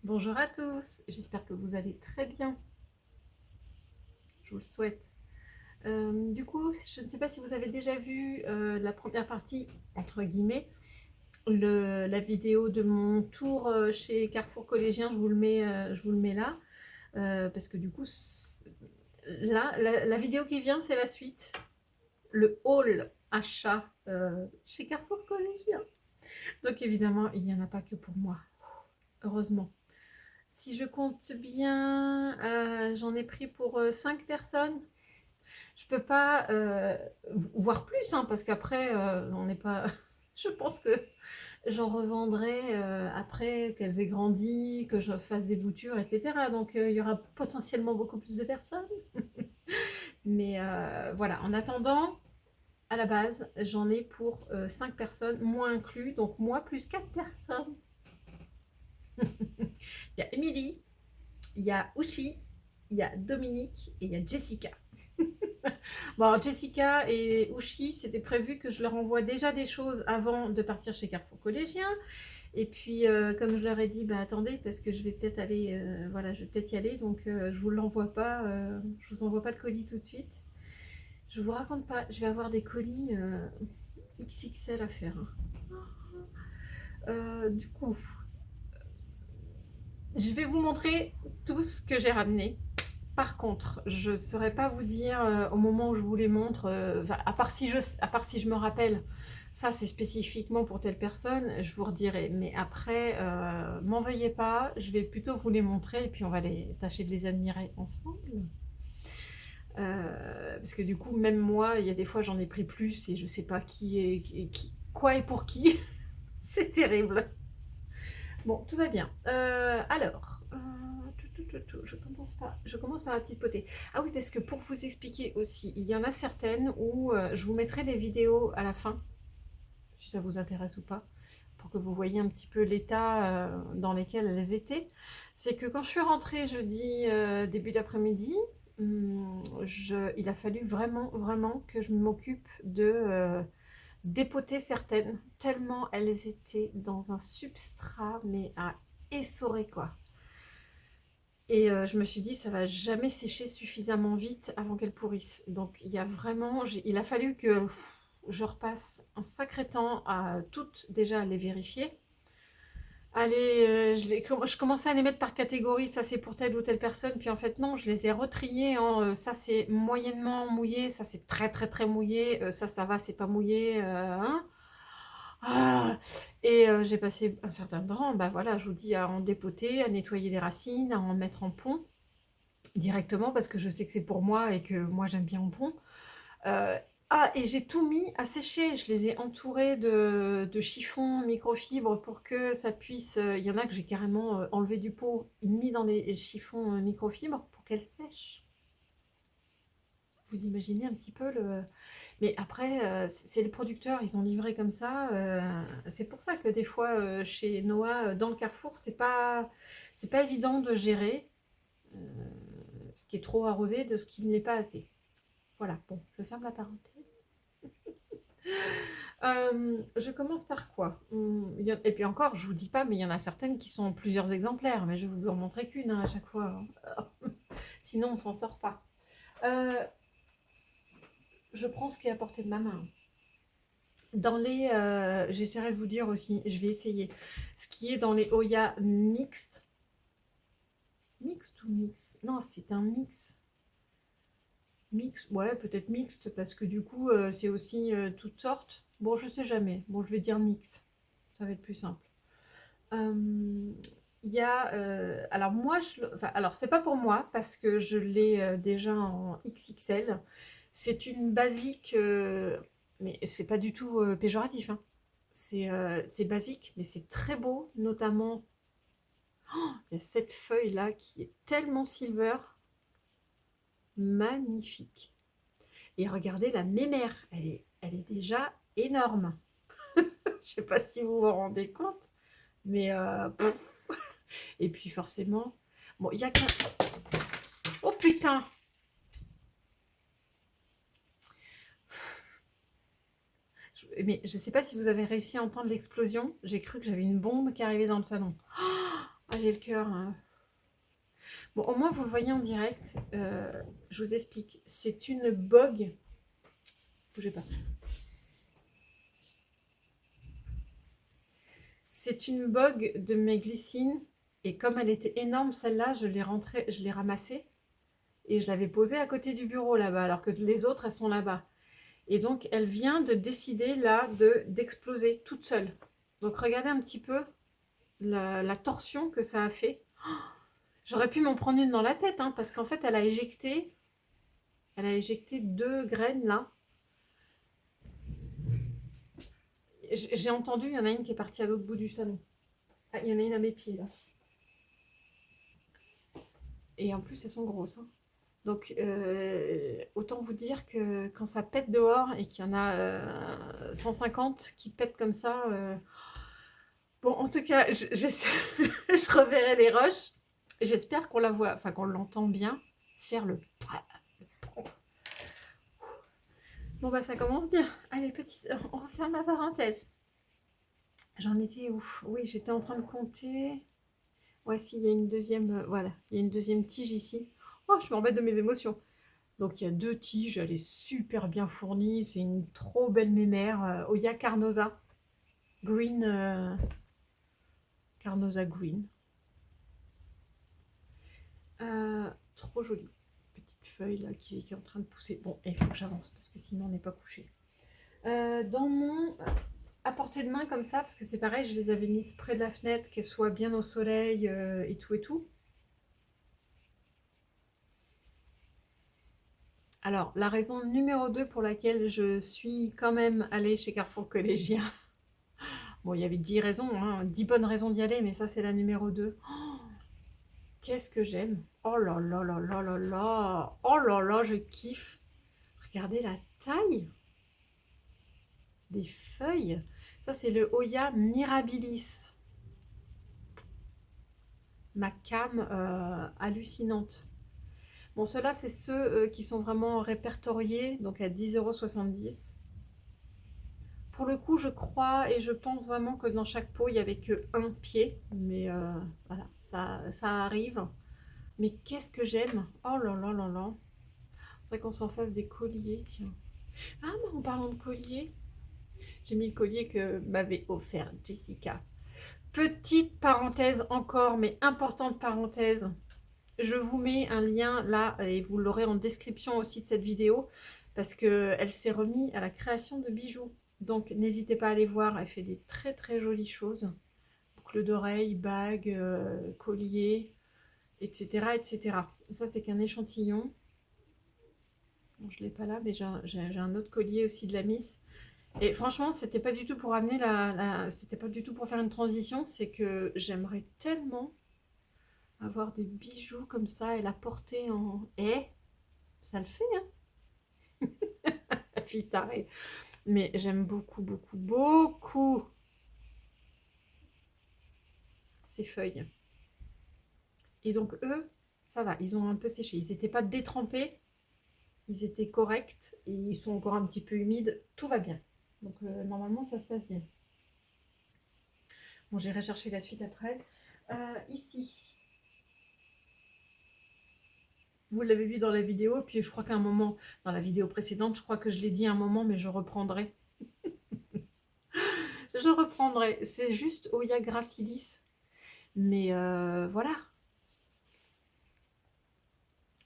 Bonjour à tous, j'espère que vous allez très bien, je vous le souhaite. Du coup, je ne sais pas si vous avez déjà vu la première partie, entre guillemets, la vidéo de mon tour chez Carrefour Collégien, je vous le mets là, parce que du coup, là, la vidéo qui vient, c'est la suite, le haul achat chez Carrefour Collégien. Donc évidemment, il n'y en a pas que pour moi, heureusement. Si je compte bien, j'en ai pris pour 5 personnes. Je peux pas voir plus, hein, parce qu'après, on n'est pas. Je pense que j'en revendrai après qu'elles aient grandi, que je fasse des boutures, etc. Donc il y aura potentiellement beaucoup plus de personnes. Mais voilà, en attendant, à la base, j'en ai pour 5 personnes, moi inclus, donc moi plus 4 personnes. Il y a Émilie, il y a Uchi, il y a Dominique et il y a Jessica. Bon, Jessica et Uchi, c'était prévu que je leur envoie déjà des choses avant de partir chez Carrefour Collégien. Et puis, comme je leur ai dit, bah attendez, parce que je vais peut-être aller, voilà, je vais peut-être y aller, donc je vous l'envoie pas, je vous envoie pas de colis tout de suite. Je vous raconte pas, je vais avoir des colis XXL à faire, hein. Du coup, je vais vous montrer tout ce que j'ai ramené. Par contre, je ne saurais pas vous dire au moment où je vous les montre, à part si je me rappelle, ça c'est spécifiquement pour telle personne, je vous redirai. Mais après, m'en veuillez pas, je vais plutôt vous les montrer et puis on va tâcher de les admirer ensemble. Parce que du coup, même moi, il y a des fois j'en ai pris plus et je sais pas quoi et pour qui. C'est terrible. Bon, tout va bien. Je commence par la petite potée. Ah oui, parce que pour vous expliquer aussi, il y en a certaines où je vous mettrai des vidéos à la fin, si ça vous intéresse ou pas, pour que vous voyez un petit peu l'état dans lequel elles étaient. C'est que quand je suis rentrée jeudi début d'après-midi, il a fallu vraiment, vraiment que je m'occupe de dépoter certaines, tellement elles étaient dans un substrat, mais à essorer quoi. Et je me suis dit, ça va jamais sécher suffisamment vite avant qu'elles pourrissent. Donc il a fallu que je repasse un sacré temps à toutes déjà les vérifier. Allez, je commençais à les mettre par catégorie, ça c'est pour telle ou telle personne, puis en fait non, je les ai retriés en ça c'est moyennement mouillé, ça c'est très très très mouillé, ça va, c'est pas mouillé, hein. Ah, et j'ai passé un certain temps, bah voilà, je vous dis, à en dépoter, à nettoyer les racines, à en mettre en pont directement parce que je sais que c'est pour moi et que moi j'aime bien en pont. Euh, et j'ai tout mis à sécher. Je les ai entourés de chiffons microfibres pour que ça puisse. Il y en a que j'ai carrément enlevé du pot, mis dans les chiffons microfibres pour qu'elles sèchent. Vous imaginez un petit peu le. Mais après, c'est les producteurs, ils ont livré comme ça. C'est pour ça que des fois, chez Noah, dans le Carrefour, c'est pas évident de gérer euh, ce qui est trop arrosé de ce qui ne l'est pas assez. Voilà, bon, je ferme la parenthèse. Je commence par quoi? Et puis encore, je vous dis pas, mais il y en a certaines qui sont plusieurs exemplaires, mais je vais vous en montrer qu'une hein, à chaque fois, hein. Sinon, on s'en sort pas. Euh, je prends ce qui est à portée de ma main. J'essaierai de vous dire aussi, je vais essayer. Ce qui est dans les Oya mixtes. Mixte ou mix? Non, c'est un mix. Mix, ouais, peut-être mixte, parce que du coup, c'est aussi toutes sortes. Bon, je sais jamais. Bon, je vais dire mix. Ça va être plus simple. Il y a. Alors, moi, alors, c'est pas pour moi, parce que je l'ai déjà en XXL. C'est une basique, mais c'est pas du tout péjoratif, hein. C'est basique, mais c'est très beau, notamment. Il y a cette feuille-là qui est tellement silver. Magnifique. Et regardez la mémère, elle est déjà énorme. Je sais pas si vous vous rendez compte, mais et puis forcément, bon, il y a qu'un. Oh putain. Mais je sais pas si vous avez réussi à entendre l'explosion. J'ai cru que j'avais une bombe qui arrivait dans le salon. Ah, j'ai le cœur. Hein. Bon, au moins, vous le voyez en direct. Je vous explique. C'est une bogue. Bougez pas. C'est une bogue de mes glycines. Et comme elle était énorme, celle-là, je l'ai ramassée. Et je l'avais posée à côté du bureau là-bas, alors que les autres, elles sont là-bas. Et donc, elle vient de décider là d'exploser toute seule. Donc, regardez un petit peu la torsion que ça a fait. J'aurais pu m'en prendre une dans la tête, hein, parce qu'en fait, elle a éjecté 2 graines là. J'ai entendu, il y en a une qui est partie à l'autre bout du salon. Ah, il y en a une à mes pieds là. Et en plus, elles sont grosses. Hein. Donc, autant vous dire que quand ça pète dehors et qu'il y en a 150 qui pètent comme ça. Bon, en tout cas, je reverrai les roches. J'espère qu'on la voit, enfin qu'on l'entend bien faire le. Bon, bah, ça commence bien. Allez, petite, on referme la parenthèse. J'en étais où? Oui, j'étais en train de compter. Ouais, si, il y a une deuxième. Voilà, il y a une deuxième tige ici. Oh, je me remets de mes émotions. Donc il y a 2 tiges, elle est super bien fournie, c'est une trop belle mémère, Oya Carnosa, Green, Carnosa Green. Trop jolie, petite feuille là qui est en train de pousser. Bon, il faut que j'avance parce que sinon on n'est pas couché. Dans mon à portée de main comme ça, parce que c'est pareil, je les avais mises près de la fenêtre, qu'elles soient bien au soleil et tout et tout. Alors, la raison numéro 2 pour laquelle je suis quand même allée chez Carrefour Collégien, bon, il y avait 10 raisons, hein, 10 bonnes raisons d'y aller, mais ça, c'est la numéro 2. Oh, qu'est-ce que j'aime! Oh là là là là là là! Oh là là, je kiffe! Regardez la taille des feuilles. Ça, c'est le Hoya Mirabilis. Ma came hallucinante. Bon, ceux-là, c'est ceux qui sont vraiment répertoriés, donc à 10,70 €. Pour le coup, je crois et je pense vraiment que dans chaque pot, il n'y avait que un pied. Mais voilà, ça arrive. Mais qu'est-ce que j'aime! Oh là là là là! Faudrait qu'on s'en fasse des colliers, tiens. Ah, mais en parlant de colliers, j'ai mis le collier que m'avait offert Jessica. Petite parenthèse encore, mais importante parenthèse. Je vous mets un lien là et vous l'aurez en description aussi de cette vidéo parce qu'elle s'est remise à la création de bijoux. Donc n'hésitez pas à aller voir, elle fait des très très jolies choses. Boucles d'oreilles, bagues, colliers, etc., etc. Ça c'est qu'un échantillon. Bon, je ne l'ai pas là, mais j'ai un autre collier aussi de la Miss. Et franchement, c'était pas du tout pour amener c'était pas du tout pour faire une transition, c'est que j'aimerais tellement avoir des bijoux comme ça et la porter en. Eh, ça le fait, hein. La fille tarée. Mais j'aime beaucoup, beaucoup, beaucoup ces feuilles. Et donc eux, ça va, ils ont un peu séché. Ils n'étaient pas détrempés, ils étaient corrects et ils sont encore un petit peu humides. Tout va bien. Donc normalement, ça se passe bien. Bon, j'irai chercher la suite après. Ici, vous l'avez vu dans la vidéo, puis je crois qu'à un moment, dans la vidéo précédente, je crois que je l'ai dit à un moment, mais je reprendrai. Je reprendrai. C'est juste Oya Gracilis. Mais voilà.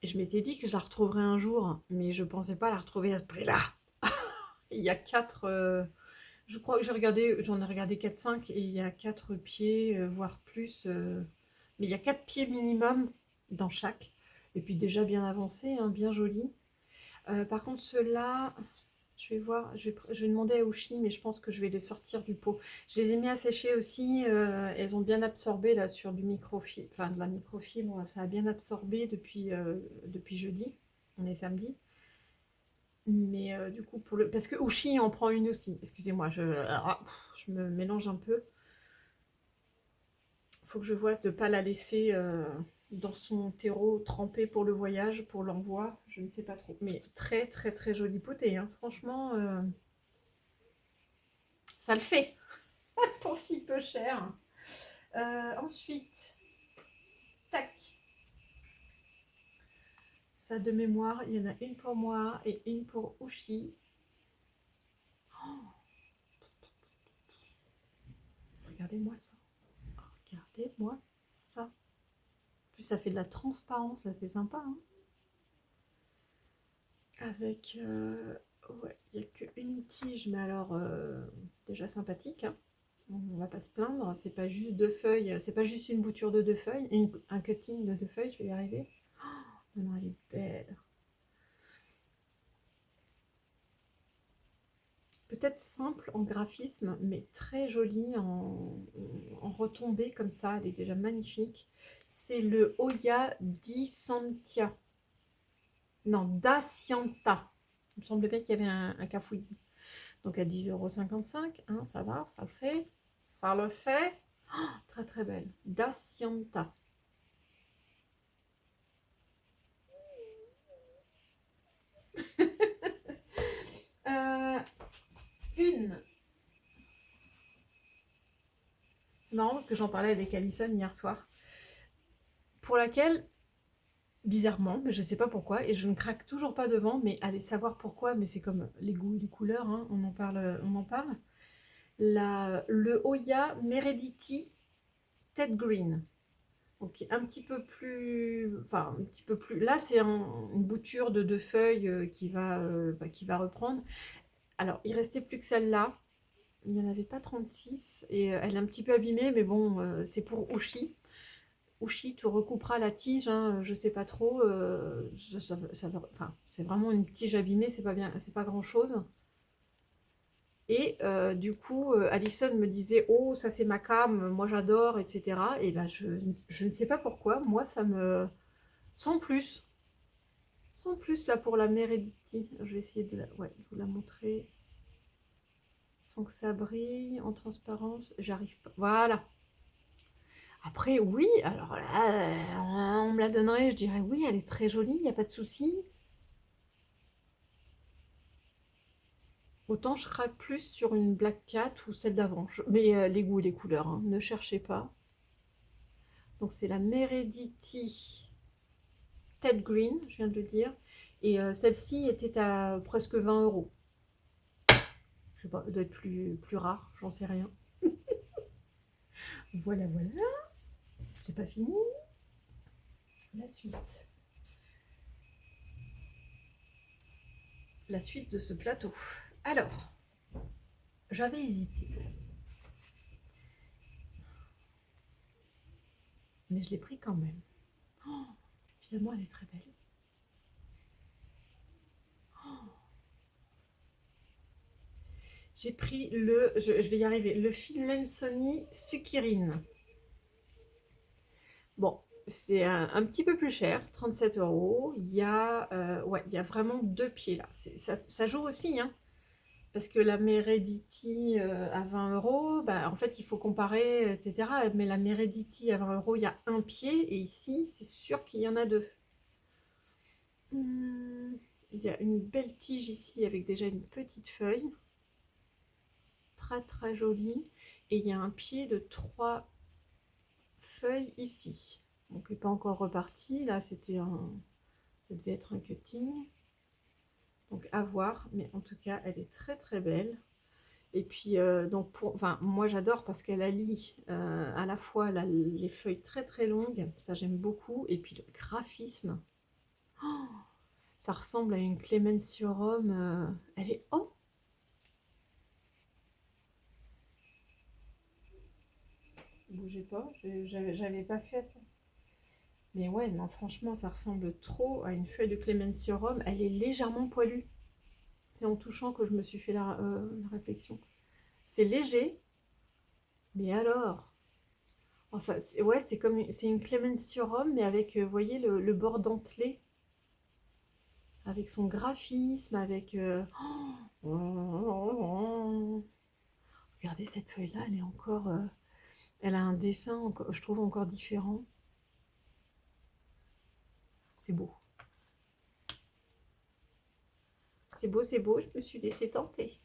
Je m'étais dit que je la retrouverais un jour, mais je pensais pas la retrouver à ce prix-là. Il y a 4. Je crois que j'en ai regardé 4-5 et il y a 4 pieds, voire plus. Mais il y a 4 pieds minimum dans chaque. Et puis déjà bien avancé, hein, bien joli. Par contre, ceux-là, je vais voir, je vais demander à Oushi, mais je pense que je vais les sortir du pot. Je les ai mis à sécher aussi. Elles ont bien absorbé là sur du microfibre, enfin de la microfibre. Ça a bien absorbé depuis jeudi. On est samedi. Mais du coup, parce que Oushi en prend une aussi. Excusez-moi, je me mélange un peu. Faut que je vois de ne pas la laisser dans son terreau trempé pour le voyage, pour l'envoi. Je ne sais pas trop. Mais très, très, très joli potée. Hein. Franchement, ça le fait pour si peu cher. Ensuite, Tac. Ça de mémoire, il y en a une pour moi et une pour Ushi. Oh, regardez-moi ça. Regardez-moi ça. En plus, ça fait de la transparence, là, c'est sympa. Hein, avec, ouais, il n'y a qu'une tige, mais alors déjà sympathique. Hein. On va pas se plaindre. C'est pas juste deux feuilles, c'est pas juste une bouture de deux feuilles, un cutting de deux feuilles. Je vais y arriver. Oh, non, elle est belle. Peut-être simple en graphisme, mais très jolie en retombée comme ça. Elle est déjà magnifique. C'est le Oya di Santia. Non, Dacianta. Il me semblait bien qu'il y avait un cafouillis. Donc à 10,55 €, hein, ça va, ça le fait. Ça le fait. Oh, très très belle. Dacianta. Une. C'est marrant parce que j'en parlais avec Alison hier soir. Pour laquelle, bizarrement, mais je ne sais pas pourquoi, et je ne craque toujours pas devant, mais allez savoir pourquoi, mais c'est comme les goûts et les couleurs, hein, on en parle, on en parle. Le Oya Meredith Ted Green. Donc un petit peu plus, enfin un petit peu plus. Là c'est une bouture de deux feuilles qui va reprendre. Alors il restait plus que celle-là. Il n'y en avait pas 36 et elle est un petit peu abîmée, mais bon c'est pour Ushi. Ushi, tu recouperas la tige, hein, je sais pas trop. Enfin, c'est vraiment une tige abîmée, c'est pas bien, c'est pas grand chose. Et du coup, Alison me disait, oh, ça c'est ma cam, moi j'adore, etc. Et ben je ne sais pas pourquoi, moi ça me. Sans plus. Sans plus là pour la Meredith. Je vais essayer de ouais, vous la montrer sans que ça brille en transparence. J'arrive pas. Voilà. Après, oui, alors là, on me la donnerait, je dirais oui, elle est très jolie, il n'y a pas de souci. Autant je craque plus sur une Black Cat ou celle d'avant. Mais les goûts et les couleurs, hein, ne cherchez pas. Donc c'est la Meredith Ted Green, je viens de le dire. Et celle-ci était à presque 20 €. Je sais pas, elle doit être plus rare, j'en sais rien. Voilà, voilà. C'est pas fini. La suite. La suite de ce plateau. Alors, j'avais hésité. Mais je l'ai pris quand même. Oh, finalement, elle est très belle. Oh. J'ai pris je vais y arriver, le Finlansony Sukirin. Bon, c'est un petit peu plus cher, 37 €. Ouais, il y a vraiment deux pieds là. Ça joue aussi, hein. Parce que la Meredith à 20 €, bah, en fait, il faut comparer, etc. Mais la Meredith à 20 €, il y a un pied. Et ici, c'est sûr qu'il y en a deux. Il y a une belle tige ici avec déjà une petite feuille. Très très jolie. Et il y a un pied de 3 feuilles ici. Donc, il n'est pas encore reparti. Là, ça devait être un cutting. Donc, à voir. Mais en tout cas, elle est très très belle. Et puis, donc enfin, moi j'adore parce qu'elle allie à la fois les feuilles très très longues, ça j'aime beaucoup, et puis le graphisme. Oh, ça ressemble à une Clémensium. Elle est. Oh! Bougez pas, j'avais pas fait. Mais ouais, non, franchement, ça ressemble trop à une feuille de Clémensium. Elle est légèrement poilue. C'est en touchant que je me suis fait la réflexion. C'est léger, mais alors. Enfin, ouais, c'est une Clémensium, mais avec, vous voyez, le bord dentelé, avec son graphisme, avec. Regardez cette feuille-là, elle est encore. Elle a un dessin, je trouve, encore différent. C'est beau. C'est beau, c'est beau, je me suis laissée tenter.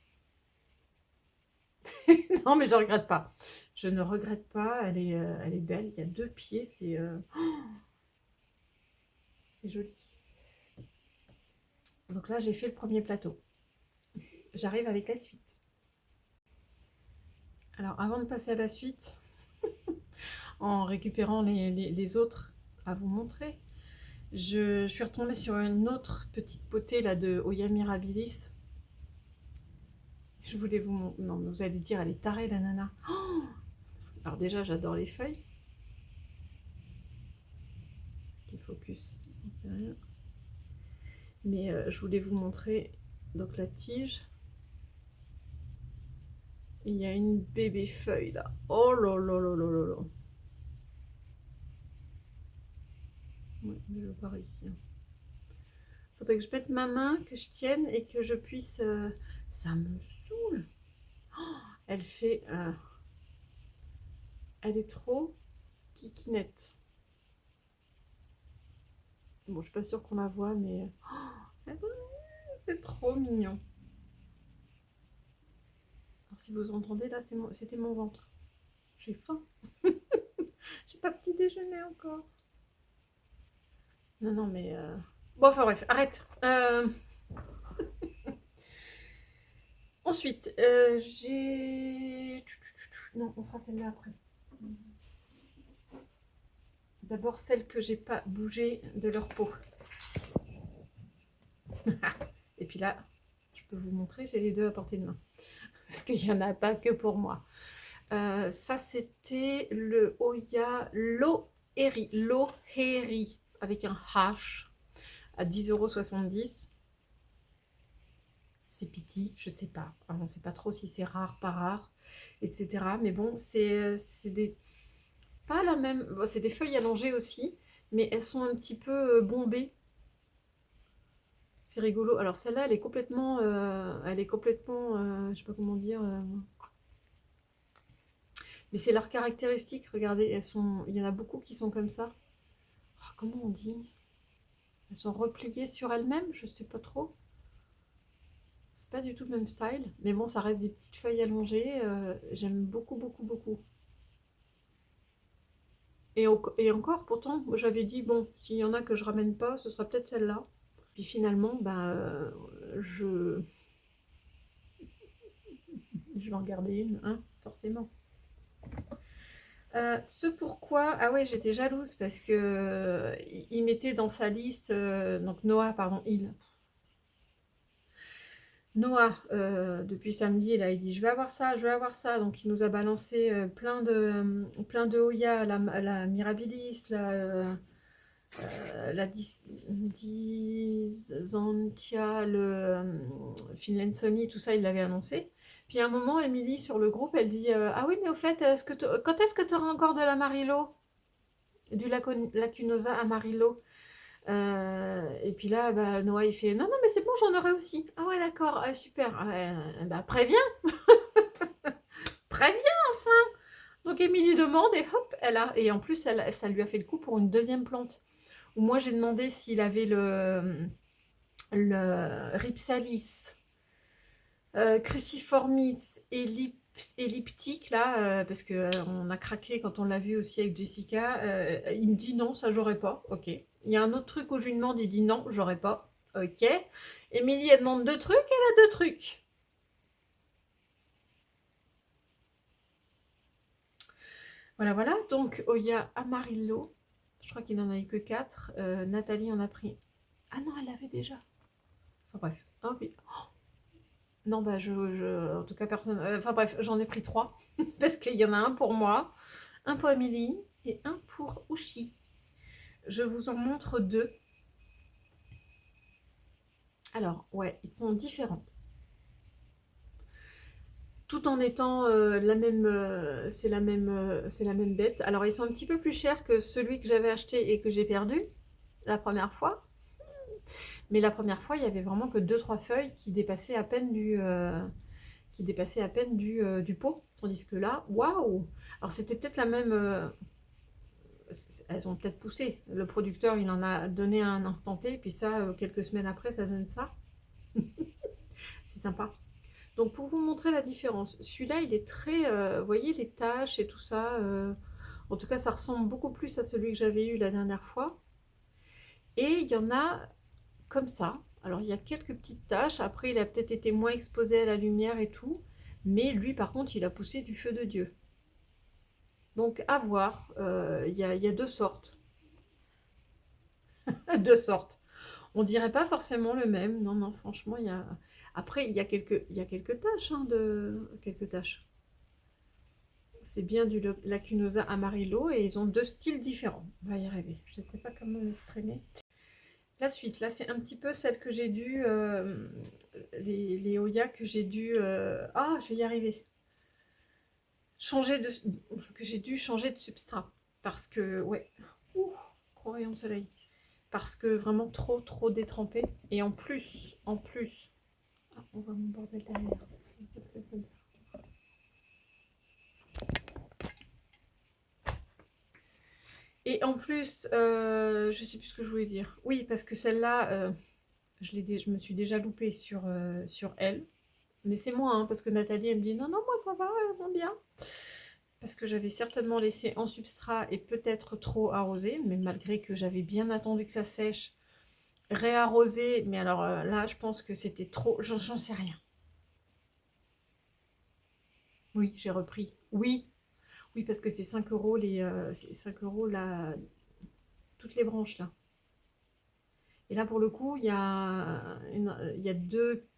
Non, mais je regrette pas. Je ne regrette pas, elle est belle. Il y a 2 pieds, c'est joli. Donc là, j'ai fait le premier plateau. J'arrive avec la suite. Alors, avant de passer à la suite, en récupérant les autres à vous montrer, je suis retombée sur une autre petite potée là de Oya Mirabilis. Je voulais vous montrer. Non, vous allez dire, elle est tarée la nana. Oh, alors déjà, j'adore les feuilles. Ce qui focus, j'en sais rien. Mais je voulais vous montrer donc la tige. Il y a une bébé feuille là. Oh là là là là là là. Ouais, mais je vais pas réussir. Faudrait que je mette ma main, que je tienne et que je puisse... ça me saoule. Oh, elle fait... elle est trop kikinette. Bon, je suis pas sûre qu'on la voit, mais... oh, c'est trop mignon. Alors, si vous entendez, là, c'était mon ventre. J'ai faim. J'ai pas petit déjeuner encore. Non, non, mais... Bon, enfin bref, arrête. Ensuite, j'ai... Non, on fera celle-là après. D'abord, celles que j'ai pas bougé de leur peau. Et puis là, je peux vous montrer, j'ai les deux à portée de main. Parce qu'il n'y en a pas que pour moi. Ça, c'était le Oya Loheri avec un H à 10,70 €. C'est piti, je sais pas. Alors, on ne sait pas trop si c'est rare, pas rare, etc. Mais bon, c'est des... Pas la même... Bon, c'est des feuilles allongées aussi, mais elles sont un petit peu bombées. C'est rigolo. Alors celle-là, elle est complètement... je sais pas comment dire... mais c'est leur caractéristique. Regardez, elles sont... Il y en a beaucoup qui sont comme ça. Oh, comment on dit? Elles sont repliées sur elles-mêmes, je sais pas trop. C'est pas du tout le même style. Mais bon, ça reste des petites feuilles allongées. J'aime beaucoup, beaucoup, beaucoup. Et encore, pourtant, j'avais dit, bon, s'il y en a que je ramène pas, ce sera peut-être celle-là. Puis finalement, ben, je vais en garder une, hein, forcément. Ce pourquoi, ah ouais, j'étais jalouse parce que il mettait dans sa liste, donc Noah, pardon, Noah, depuis samedi, là, il dit je vais avoir ça, je vais avoir ça. Donc il nous a balancé plein de Oya, la Mirabilis, la Disantia, le Finland Sony, tout ça, il l'avait annoncé. Puis à un moment, Émilie, sur le groupe, elle dit ah oui, mais au fait, quand est-ce que tu auras encore de l'Amarillo? Du Lacunosa Amarillo? Et puis là, bah, Noah, il fait non, non, mais c'est bon, j'en aurai aussi. Ah ouais, d'accord, ah, super. Bah, préviens, préviens enfin. Donc Émilie demande et hop, elle a. Et en plus, ça lui a fait le coup pour une deuxième plante. Où moi, j'ai demandé s'il avait le Rhipsalis, Cruciformis elliptique, là, parce qu'on a craqué quand on l'a vu aussi avec Jessica. Il me dit non, ça j'aurais pas. Ok. Il y a un autre truc où je lui demande, il dit non, j'aurais pas. Ok. Émilie, elle demande 2 trucs, elle a 2 trucs. Voilà, voilà. Donc, Oya Amarillo. Je crois qu'il n'en a eu que 4. Nathalie en a pris. Ah non, elle l'avait déjà. Enfin bref. Oh, oui. Oh. Non, bah en tout cas, personne. Enfin bref, j'en ai pris 3. Parce qu'il y en a un pour moi, un pour Émilie et un pour Ushi. Je vous en montre 2. Alors, ouais, ils sont différents. Tout en étant la même, c'est la même bête. Alors, ils sont un petit peu plus chers que celui que j'avais acheté et que j'ai perdu la première fois. Mais la première fois, il y avait vraiment que 2-3 feuilles qui dépassaient à peine du pot. Tandis que là, waouh! Alors, c'était peut-être la même... elles ont peut-être poussé. Le producteur, il en a donné un instant T, puis ça, quelques semaines après, ça donne ça. C'est sympa. Donc pour vous montrer la différence, celui-là il est très, vous voyez les taches et tout ça, en tout cas ça ressemble beaucoup plus à celui que j'avais eu la dernière fois. Et il y en a comme ça. Alors il y a quelques petites taches, après il a peut-être été moins exposé à la lumière et tout, mais lui par contre il a poussé du feu de Dieu. Donc à voir, il y a deux sortes. Deux sortes. On dirait pas forcément le même, non, non, franchement, il y a... Après, il y a quelques taches, hein, quelques taches. C'est bien du Lacunosa Amarillo et ils ont deux styles différents. On va y arriver. Je ne sais pas comment l'exprimer. La suite, là, c'est un petit peu celle que j'ai dû... les Oya que j'ai dû... Ah, je vais y arriver. Changer de... Que j'ai dû changer de substrat. Parce que, ouais... Ouh, gros rayon de soleil. Parce que vraiment trop détrempé. Et en plus... Ah, on voit mon bordel derrière. On peut le mettre comme ça. Et en plus, je sais plus ce que je voulais dire. Oui, parce que celle-là, je me suis déjà loupée sur elle. Mais c'est moi, hein, parce que Nathalie, elle me dit non, non, moi ça va, elle va bien. Parce que j'avais certainement laissé en substrat et peut-être trop arrosé, mais malgré que j'avais bien attendu que ça sèche, réarrosé. Mais alors là, je pense que c'était trop, j'en sais rien. Oui, j'ai repris. Oui, oui, parce que c'est 5 euros c'est 5 euros toutes les branches là. Et là, pour le coup, il y a deux,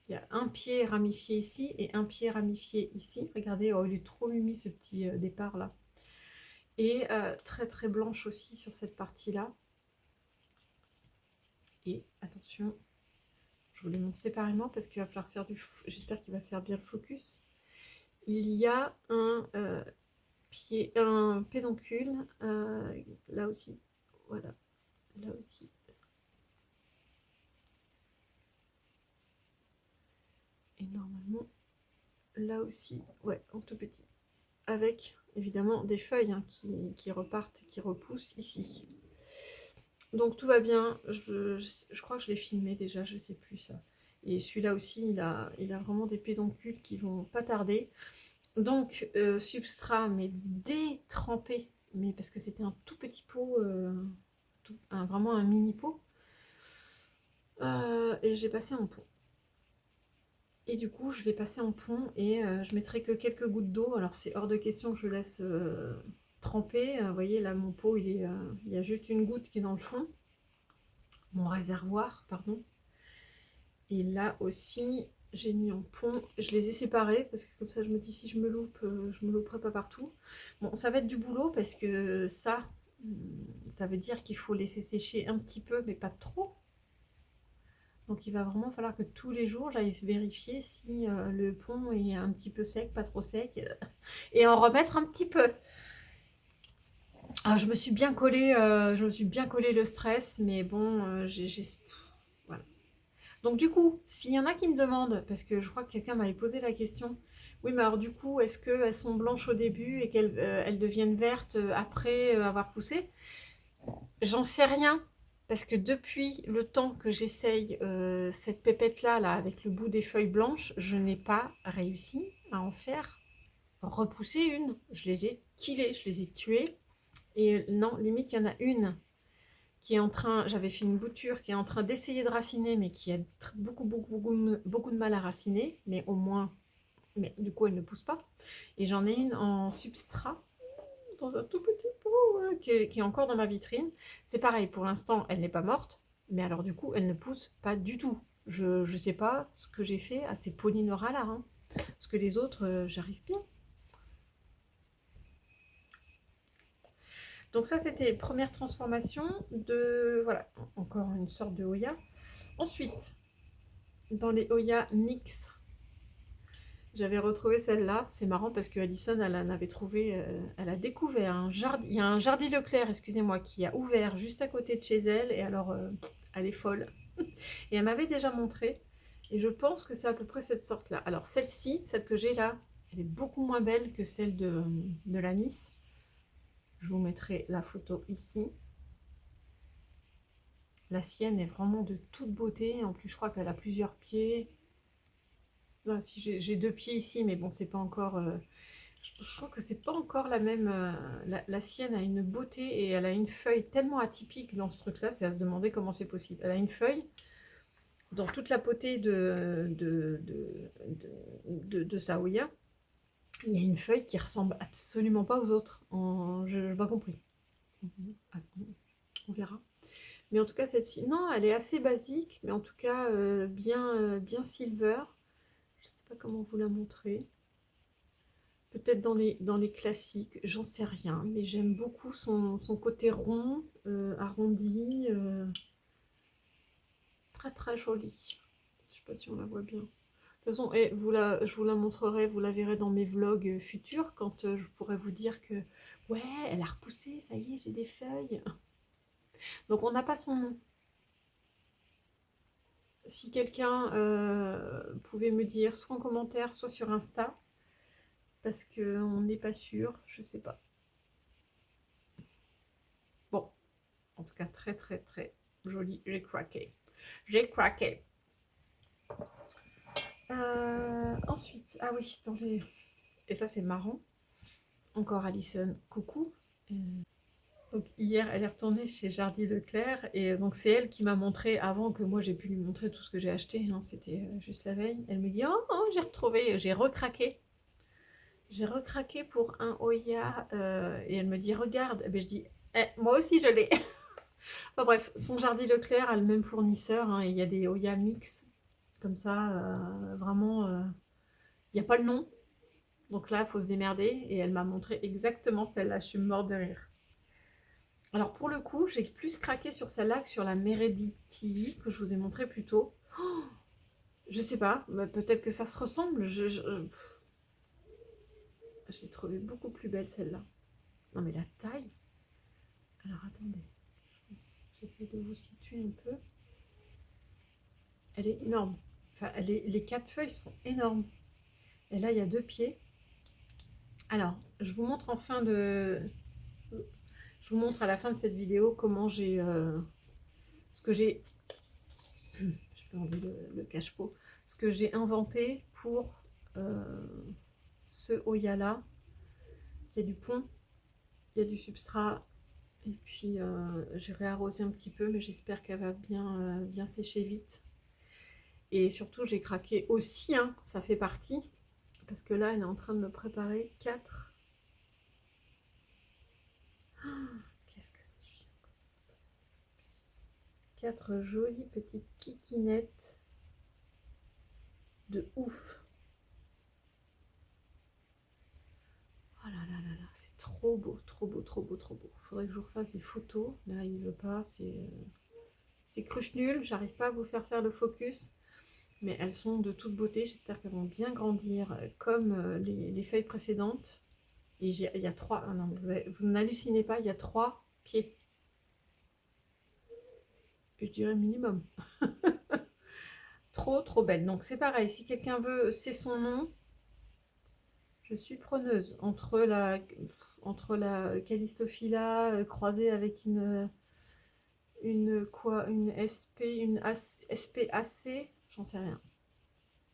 il y a un pied ramifié ici et un pied ramifié ici. Regardez, oh, il est trop mimi ce petit départ là. Et très blanche aussi sur cette partie-là. Et attention, je vous les montre séparément parce qu'il va falloir faire j'espère qu'il va faire bien le focus. Il y a un pédoncule, là aussi, voilà, là aussi. Et normalement, là aussi, ouais, en tout petit. Avec évidemment des feuilles hein, qui repartent, qui repoussent ici. Donc tout va bien, je crois que je l'ai filmé déjà, je sais plus ça. Et celui-là aussi, il a vraiment des pédoncules qui vont pas tarder. Donc substrat, mais détrempé, mais parce que c'était un tout petit pot, vraiment un mini pot. Et j'ai passé en pont. Et du coup, je vais passer en pont et je mettrai que quelques gouttes d'eau. Alors, c'est hors de question que je laisse tremper. Vous voyez, là, mon pot, il y a juste une goutte qui est dans le fond. Mon réservoir, pardon. Et là aussi, j'ai mis en pont. Je les ai séparés parce que comme ça, je me dis, si je me loupe, je me louperai pas partout. Bon, ça va être du boulot parce que ça veut dire qu'il faut laisser sécher un petit peu, mais pas trop. Donc il va vraiment falloir que tous les jours j'aille vérifier si le pont est un petit peu sec, pas trop sec, et en remettre un petit peu. Ah, je me suis bien collé le stress, mais bon, voilà. Donc du coup, s'il y en a qui me demandent, parce que je crois que quelqu'un m'avait posé la question, oui mais alors du coup, est-ce qu'elles sont blanches au début et qu'elles elles deviennent vertes après avoir poussé? J'en sais rien, parce que depuis le temps que j'essaye cette pépette-là, là, avec le bout des feuilles blanches, je n'ai pas réussi à en faire repousser une. Je les ai killées, je les ai tuées. Et non, limite, il y en a une qui est en train, j'avais fait une bouture, qui est en train d'essayer de raciner, mais qui a beaucoup de mal à raciner, mais au moins, mais du coup, elle ne pousse pas. Et j'en ai une en substrat, dans un tout petit pot qui est encore dans ma vitrine. C'est pareil, pour l'instant, elle n'est pas morte, mais alors du coup, elle ne pousse pas du tout. Je ne sais pas ce que j'ai fait à ces Polynora là, hein, parce que les autres, j'arrive bien. Donc ça, c'était première transformation de, voilà, encore une sorte de Oya. Ensuite, dans les Oya mix, j'avais retrouvé celle-là. C'est marrant parce que Alison, elle en avait trouvé, elle a découvert un jardin. Il y a un jardin Leclerc, excusez-moi, qui a ouvert juste à côté de chez elle. Et alors, elle est folle. Et elle m'avait déjà montré. Et je pense que c'est à peu près cette sorte-là. Alors, celle-ci, celle que j'ai là, elle est beaucoup moins belle que celle de la Nice. Je vous mettrai la photo ici. La sienne est vraiment de toute beauté. En plus, je crois qu'elle a plusieurs pieds. Là, si j'ai deux pieds ici, mais bon, c'est pas encore... je trouve que c'est pas encore la même... la sienne a une beauté et elle a une feuille tellement atypique dans ce truc-là, c'est à se demander comment c'est possible. Elle a une feuille dans toute la potée de Saoya. Il y a une feuille qui ressemble absolument pas aux autres. Je n'ai pas compris. On verra. Mais en tout cas, cette-ci, non, elle est assez basique, mais en tout cas, bien silver. Je ne sais pas comment vous la montrer. Peut-être dans les classiques, j'en sais rien. Mais j'aime beaucoup son côté rond, arrondi. Très très joli. Je ne sais pas si on la voit bien. De toute façon, je vous la montrerai, vous la verrez dans mes vlogs futurs, quand je pourrai vous dire que, ouais, elle a repoussé, ça y est, j'ai des feuilles. Donc on n'a pas son nom. Si quelqu'un pouvait me dire, soit en commentaire, soit sur Insta, parce qu'on n'est pas sûr, je sais pas. Bon, en tout cas, très très très joli, j'ai craqué. J'ai craqué. Ensuite, ah oui, dans les... Et ça c'est marrant. Encore Alison, coucou. Donc hier, elle est retournée chez Jardy Leclerc et donc c'est elle qui m'a montré, avant que moi j'ai pu lui montrer tout ce que j'ai acheté, hein, c'était juste la veille. Elle me dit, oh, oh j'ai retrouvé, j'ai recraqué. J'ai recraqué pour un Oya et elle me dit, regarde. Et ben, je dis, eh, moi aussi je l'ai. Enfin bref, son Jardy Leclerc a le même fournisseur, hein, et il y a des Oya mix comme ça, vraiment, il n'y a pas le nom. Donc là, il faut se démerder et elle m'a montré exactement celle-là, je suis morte de rire. Alors pour le coup, j'ai plus craqué sur celle-là que sur la Meredith que je vous ai montré plus tôt. Oh, je sais pas, peut-être que ça se ressemble. Je l'ai trouvée beaucoup plus belle celle-là. Non mais la taille. Alors attendez, j'essaie de vous situer un peu. Elle est énorme. Enfin, les 4 feuilles sont énormes. Et là, il y a 2 pieds. Alors, je vous montre en fin de... Je vous montre à la fin de cette vidéo comment j'ai... ce que j'ai... Je peux enlever le cache-pot. Ce que j'ai inventé pour ce Oya là. Il y a du pont, il y a du substrat. Et puis, j'ai réarrosé un petit peu, mais j'espère qu'elle va bien sécher vite. Et surtout, j'ai craqué aussi, hein, ça fait partie. Parce que là, elle est en train de me préparer 4... Qu'est-ce que c'est chiant. 4 jolies petites kikinettes de ouf. Oh là là là là, c'est trop beau, trop beau, trop beau, trop beau. Faudrait que je vous refasse des photos. Là, il veut pas, c'est cruche nul. J'arrive pas à vous faire le focus. Mais elles sont de toute beauté. J'espère qu'elles vont bien grandir comme les feuilles précédentes. Et il y a 3... Ah non, vous n'hallucinez pas, il y a 3 pieds. Je dirais minimum. Trop, trop belle. Donc c'est pareil, si quelqu'un veut, c'est son nom. Je suis preneuse entre la Callistophila croisée avec une quoi, une SP, une SPAC, j'en sais rien.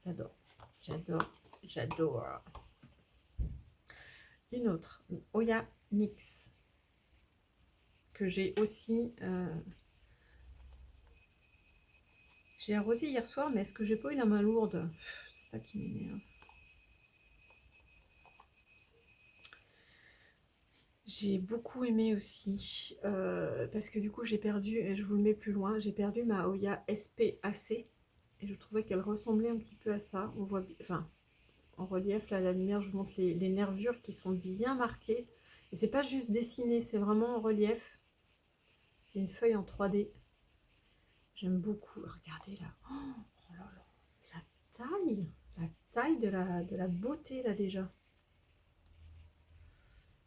J'adore, j'adore, j'adore. Une autre, une Oya Mix, que j'ai aussi... j'ai arrosé hier soir, mais est-ce que j'ai pas eu la main lourde? C'est ça qui m'énerve. J'ai beaucoup aimé aussi, parce que du coup j'ai perdu, et je vous le mets plus loin, j'ai perdu ma Oya SPAC, et je trouvais qu'elle ressemblait un petit peu à ça. On voit, enfin, en relief, là à la lumière, je vous montre les nervures qui sont bien marquées. Et c'est pas juste dessiné, c'est vraiment en relief. C'est une feuille en 3D. J'aime beaucoup. Regardez là. Oh là là. La taille de la beauté là déjà.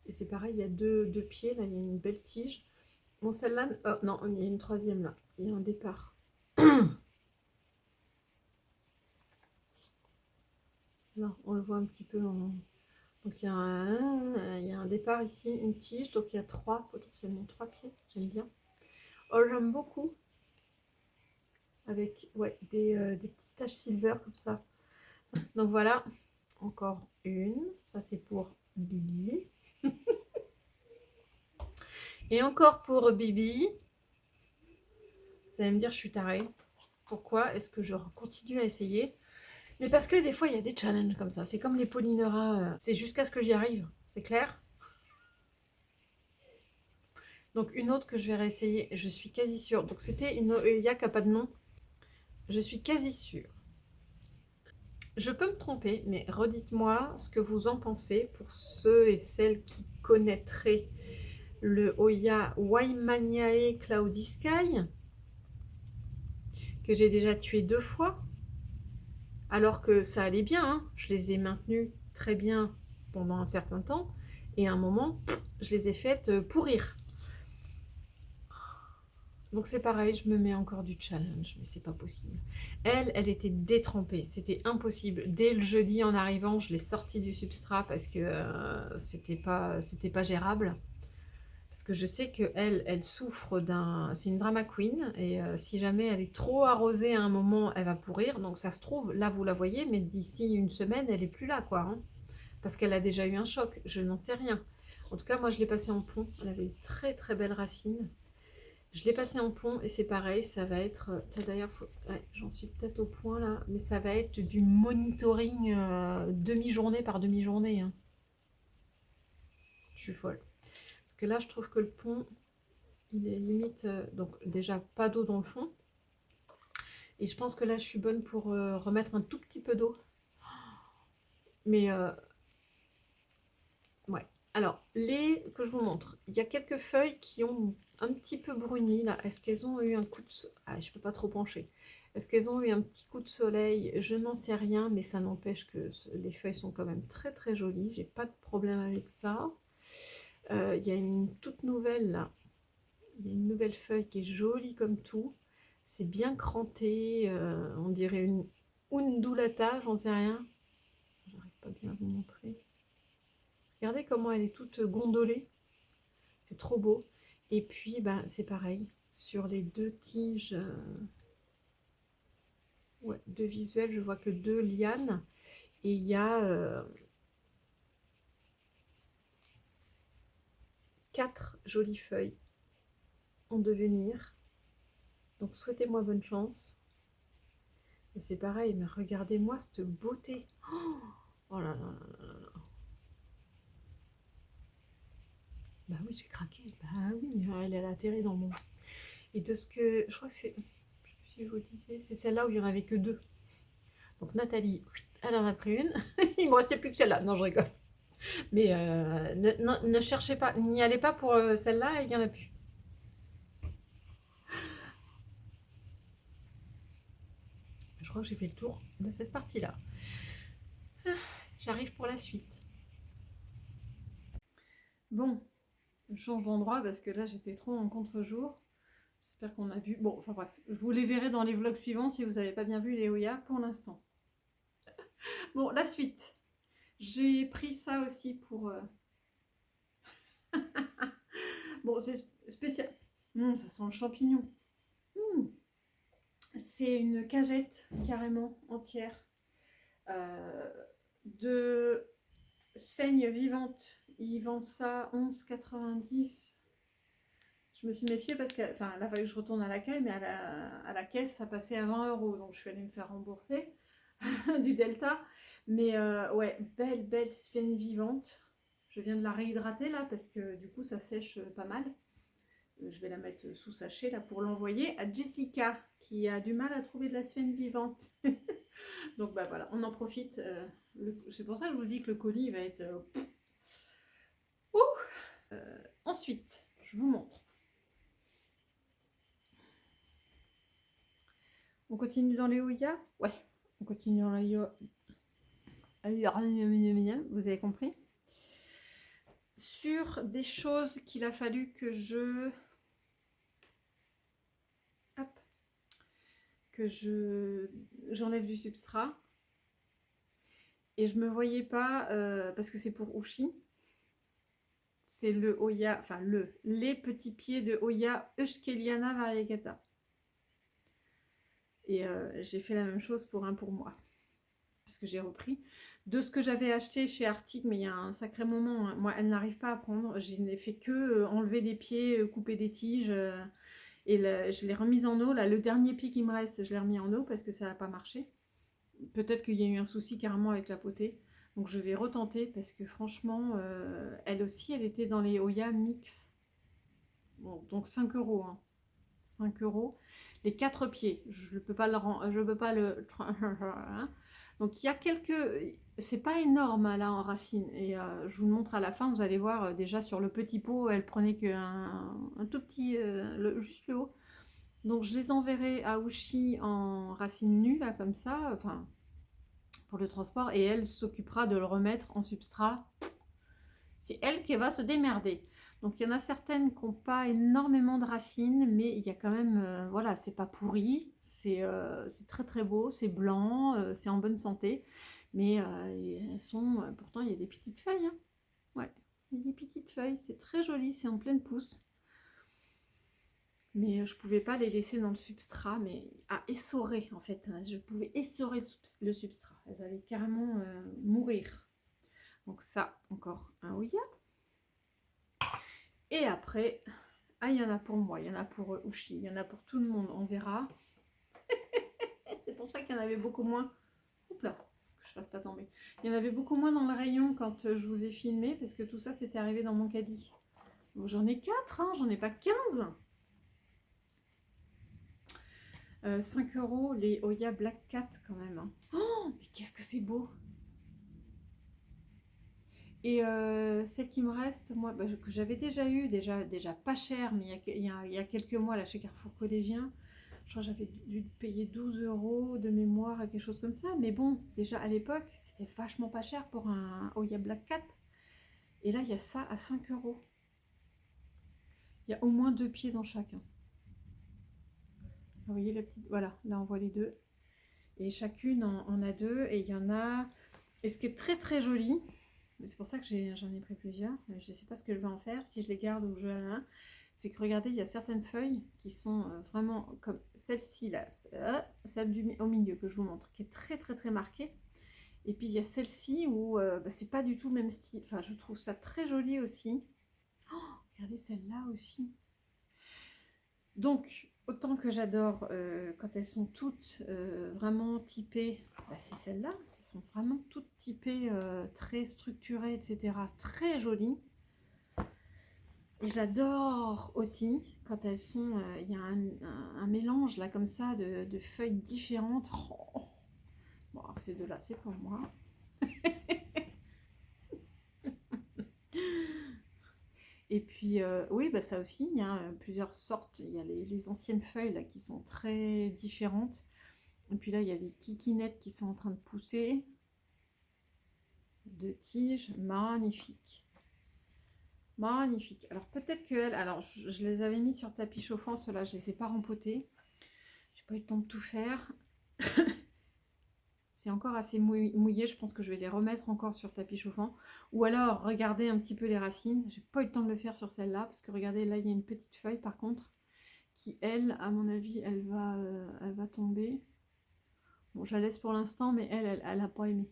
Et c'est pareil, il y a deux pieds, là, il y a une belle tige. Bon, celle-là, oh, non, il y a une troisième là. Il y a un départ. Là, on le voit un petit peu en... Donc il y a un départ ici, une tige, donc il y a potentiellement 3 pieds, j'aime bien. Oh, j'aime beaucoup. Avec ouais, des petites taches silver comme ça. Donc voilà, encore une. Ça c'est pour Bibi. Et encore pour Bibi. Vous allez me dire, je suis tarée. Pourquoi est-ce que je continue à essayer? Mais parce que des fois, il y a des challenges comme ça. C'est comme les Polyneura. C'est jusqu'à ce que j'y arrive. C'est clair? Donc une autre que je vais réessayer. Je suis quasi sûre. Donc c'était une Oeya qui n'a pas de nom. Je suis quasi sûre. Je peux me tromper, mais redites-moi ce que vous en pensez pour ceux et celles qui connaîtraient le Oya Waimaniae Cloudy Sky, que j'ai déjà tué 2 fois, alors que ça allait bien, hein. Je les ai maintenus très bien pendant un certain temps, et à un moment, je les ai faites pourrir. Donc c'est pareil, je me mets encore du challenge, mais c'est pas possible. Elle était détrempée, c'était impossible. Dès le jeudi en arrivant, je l'ai sortie du substrat parce que c'était pas gérable. Parce que je sais qu'elle, elle souffre d'un... C'est une drama queen, et si jamais elle est trop arrosée à un moment, elle va pourrir. Donc ça se trouve, là vous la voyez, mais d'ici une semaine, elle est plus là, quoi. Hein, parce qu'elle a déjà eu un choc, je n'en sais rien. En tout cas, moi je l'ai passée en pont, elle avait de très très belles racines. Je l'ai passé en pont et c'est pareil, ça va être... D'ailleurs, ouais, j'en suis peut-être au point là, mais ça va être du monitoring demi-journée par demi-journée. Hein. Je suis folle. Parce que là, je trouve que le pont, il est limite... donc déjà, pas d'eau dans le fond. Et je pense que là, je suis bonne pour remettre un tout petit peu d'eau. Mais, ouais. Alors, les que je vous montre, il y a quelques feuilles qui ont un petit peu bruni là. Est-ce qu'elles ont eu un coup de... Ah, je peux pas trop pencher. Est-ce qu'elles ont eu un petit coup de soleil? Je n'en sais rien, mais ça n'empêche que les feuilles sont quand même très très jolies. J'ai pas de problème avec ça. Il y a une toute nouvelle là. Il y a une nouvelle feuille qui est jolie comme tout. C'est bien cranté. On dirait une undulata, j'en sais rien. J'arrive pas bien à vous montrer. Regardez comment elle est toute gondolée. C'est trop beau. Et puis, ben, c'est pareil. Sur les 2 tiges, ouais, 2 visuels, je vois que 2 lianes. Et il y a 4 jolies feuilles en devenir. Donc, souhaitez-moi bonne chance. Et c'est pareil, mais regardez-moi cette beauté. Oh là là là là là. Bah oui, j'ai craqué. Bah oui, elle a atterri dans mon... Et de ce que... Je crois que c'est... Je vous disais, c'est celle-là où il n'y en avait que 2. Donc Nathalie, elle en a pris une. Il ne me restait plus que celle-là. Non, je rigole. Mais ne cherchez pas, n'y allez pas pour celle-là, il n'y en a plus. Je crois que j'ai fait le tour de cette partie-là. J'arrive pour la suite. Bon, je change d'endroit parce que là j'étais trop en contre-jour. J'espère qu'on a vu. Bon, enfin bref, vous les verrez dans les vlogs suivants si vous n'avez pas bien vu les Oya pour l'instant. Bon, la suite. J'ai pris ça aussi pour... Bon, c'est spécial. Ça sent le champignon. C'est une cagette carrément entière de sphaigne vivante. Ils vendent ça 11,90. Je me suis méfiée parce que, enfin, là, il fallait que je retourne à l'accueil, mais à la caisse, ça passait à 20 €. Donc, je suis allée me faire rembourser du Delta. Mais ouais, belle sphaigne vivante. Je viens de la réhydrater là parce que du coup, ça sèche pas mal. Je vais la mettre sous sachet là pour l'envoyer à Jessica qui a du mal à trouver de la sphène vivante. Donc bah voilà, on en profite. C'est pour ça que je vous dis que le colis va être... ensuite, je vous montre. On continue dans les Ouya? Ouais, on continue dans les Ouya. Vous avez compris? Sur des choses qu'il a fallu que je... Hop. Que j'enlève du substrat. Et je me voyais pas, parce que c'est pour Ushi. C'est le Oya, enfin les petits pieds de Oya Euskeliana variegata. Et j'ai fait la même chose pour un pour moi. parce que j'ai repris. De ce que j'avais acheté chez Arctic, mais il y a un sacré moment, hein. Moi, elle n'arrive pas à prendre. Je n'ai fait que enlever des pieds, couper des tiges. Et je l'ai remise en eau. Là, le dernier pied qui me reste, je l'ai remis en eau parce que ça n'a pas marché. Peut-être qu'il y a eu un souci carrément avec la potée. Donc je vais retenter parce que franchement, elle aussi, elle était dans les Oya Mix. Bon, donc 5 euros. Hein. 5 euros. Les 4 pieds, je ne peux pas le je peux pas le. Donc il y a quelques. C'est pas énorme là en racine. Et je vous le montre à la fin. Vous allez voir déjà sur le petit pot, elle prenait qu'un un tout petit, juste le haut. Donc je les enverrai à Oushi en racine nue là comme ça. Enfin pour le transport et elle s'occupera de le remettre en substrat. C'est elle qui va se démerder. Donc il y en a certaines qui n'ont pas énormément de racines, mais il y a quand même, voilà, c'est pas pourri, c'est très très beau, c'est blanc, c'est en bonne santé, mais elles sont, pourtant il y a des petites feuilles, hein. Ouais, il y a des petites feuilles, c'est très joli, c'est en pleine pousse. Mais je pouvais pas les laisser dans le substrat, mais à essorer en fait. Je pouvais essorer le substrat. Elles allaient carrément mourir. Donc ça, encore un ouïa. Et après, ah, il y en a pour moi, il y en a pour Oushi, il y en a pour tout le monde, on verra. C'est pour ça qu'il y en avait beaucoup moins. Oups là, que je fasse pas tomber. Il y en avait beaucoup moins dans le rayon quand je vous ai filmé, parce que tout ça, c'était arrivé dans mon caddie. Donc j'en ai 4, hein, j'en ai pas 15. 5 euros, les Oya Black Cat quand même. Hein. Oh, mais qu'est-ce que c'est beau! Et celle qui me reste, moi, bah, que j'avais déjà eu, déjà pas cher, mais il y a quelques mois, là, chez Carrefour Collégien, je crois que j'avais dû payer 12 euros de mémoire, quelque chose comme ça. Mais bon, déjà à l'époque, c'était vachement pas cher pour un Oya Black Cat. Et là, il y a ça à 5 euros. Il y a au moins 2 pieds dans chacun. Vous voyez la petite, voilà, là on voit les deux. Et chacune en a 2. Et il y en a. Et ce qui est très très joli, c'est pour ça que j'en ai pris plusieurs. Je ne sais pas ce que je vais en faire, si je les garde ou je. C'est que regardez, il y a certaines feuilles qui sont vraiment comme celle-ci là, celle au milieu que je vous montre, qui est très très très marquée. Et puis il y a celle-ci où bah, c'est pas du tout le même style. Enfin, je trouve ça très joli aussi. Oh, regardez celle-là aussi. Donc, autant que j'adore quand elles sont toutes vraiment typées, bah, c'est celles-là, elles sont vraiment toutes typées, très structurées, etc. Très jolies. Et j'adore aussi quand elles sont, il y a un mélange là comme ça de feuilles différentes. Oh. Bon, ces deux-là, c'est pour moi. Et puis, oui, bah ça aussi, il y a plusieurs sortes. Il y a les anciennes feuilles là qui sont très différentes. Et puis là, il y a les kikinettes qui sont en train de pousser. Deux tiges, magnifiques. Magnifique. Alors peut-être qu'elles, alors je les avais mis sur tapis chauffant, ceux-là, je les ai pas rempotés. J'ai pas eu le temps de tout faire. C'est encore assez mouillé, je pense que je vais les remettre encore sur tapis chauffant. Ou alors regarder un petit peu les racines. J'ai pas eu le temps de le faire sur celle-là, parce que regardez, là il y a une petite feuille par contre, qui elle, à mon avis, elle va tomber. Bon, je la laisse pour l'instant, mais elle a pas aimé.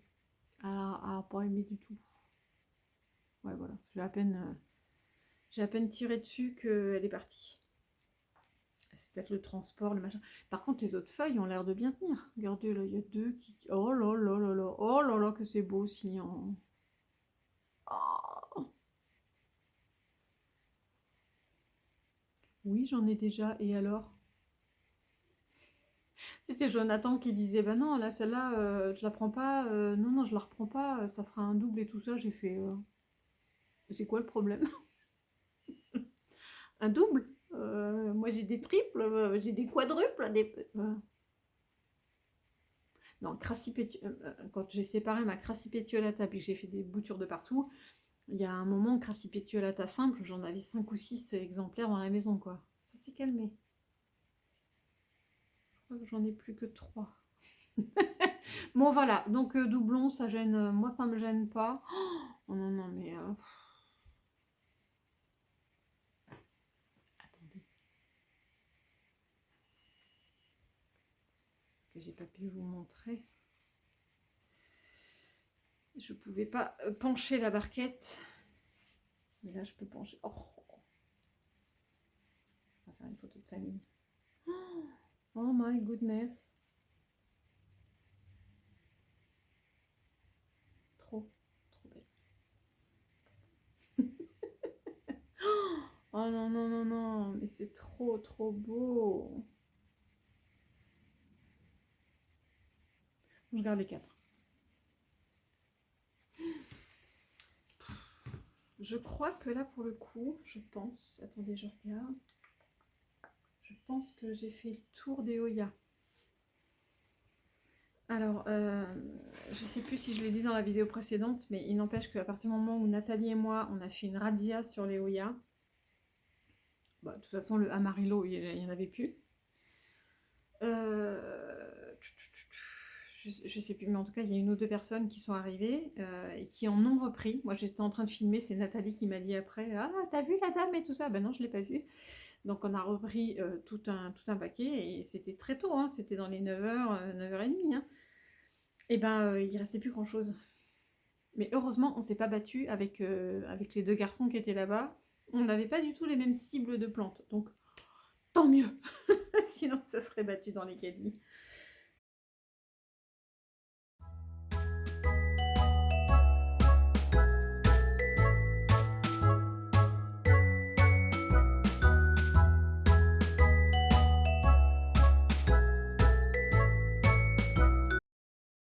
Elle a pas aimé du tout. Ouais, voilà, j'ai à peine tiré dessus qu'elle est partie. C'est peut-être le transport, le machin. Par contre, les autres feuilles ont l'air de bien tenir. Regardez, là, il y a deux qui. Oh là là là là. Oh là là, que c'est beau aussi. Hein. Oh. Oui, j'en ai déjà. Et alors? C'était Jonathan qui disait, ben non, là, celle-là, je la prends pas. Non, non, je la reprends pas. Ça fera un double et tout ça. J'ai fait. C'est quoi le problème? Un double? Moi, j'ai des triples, j'ai des quadruples. Non, quand j'ai séparé ma crassipétiolata puis que j'ai fait des boutures de partout, il y a un moment, crassipétiolata simple, j'en avais 5 ou 6 exemplaires dans la maison, quoi. Ça s'est calmé. Je crois que j'en ai plus que 3. Bon, voilà. Donc, doublon, ça gêne. Moi, ça me gêne pas. Oh non, non, mais... Attendez. Est-ce que j'ai pas pu vous montrer? Je pouvais pas pencher la barquette. Mais là, je peux pencher. Oh, on va faire une photo de famille. Oh my goodness. Trop belle. Oh non, non, non, non. Mais c'est trop beau. Je garde les 4. Je crois que là, pour le coup, je pense... Attendez, je regarde. Je pense que j'ai fait le tour des Oya. Alors, je sais plus si je l'ai dit dans la vidéo précédente, mais il n'empêche qu'à partir du moment où Nathalie et moi, on a fait une razzia sur les Oya, bah, de toute façon, le Amarillo, il n'y en avait plus. Je sais plus, mais en tout cas, il y a une ou deux personnes qui sont arrivées et qui en ont repris. Moi, j'étais en train de filmer, c'est Nathalie qui m'a dit après, ah, t'as vu la dame et tout ça? Ben non, je l'ai pas vue. Donc, on a repris tout un paquet et c'était très tôt, hein, c'était dans les 9h, 9h30. Hein. Et ben, il restait plus grand-chose. Mais heureusement, on s'est pas battu avec les deux garçons qui étaient là-bas. On n'avait pas du tout les mêmes cibles de plantes, donc tant mieux. Sinon, ça serait battu dans les caddies.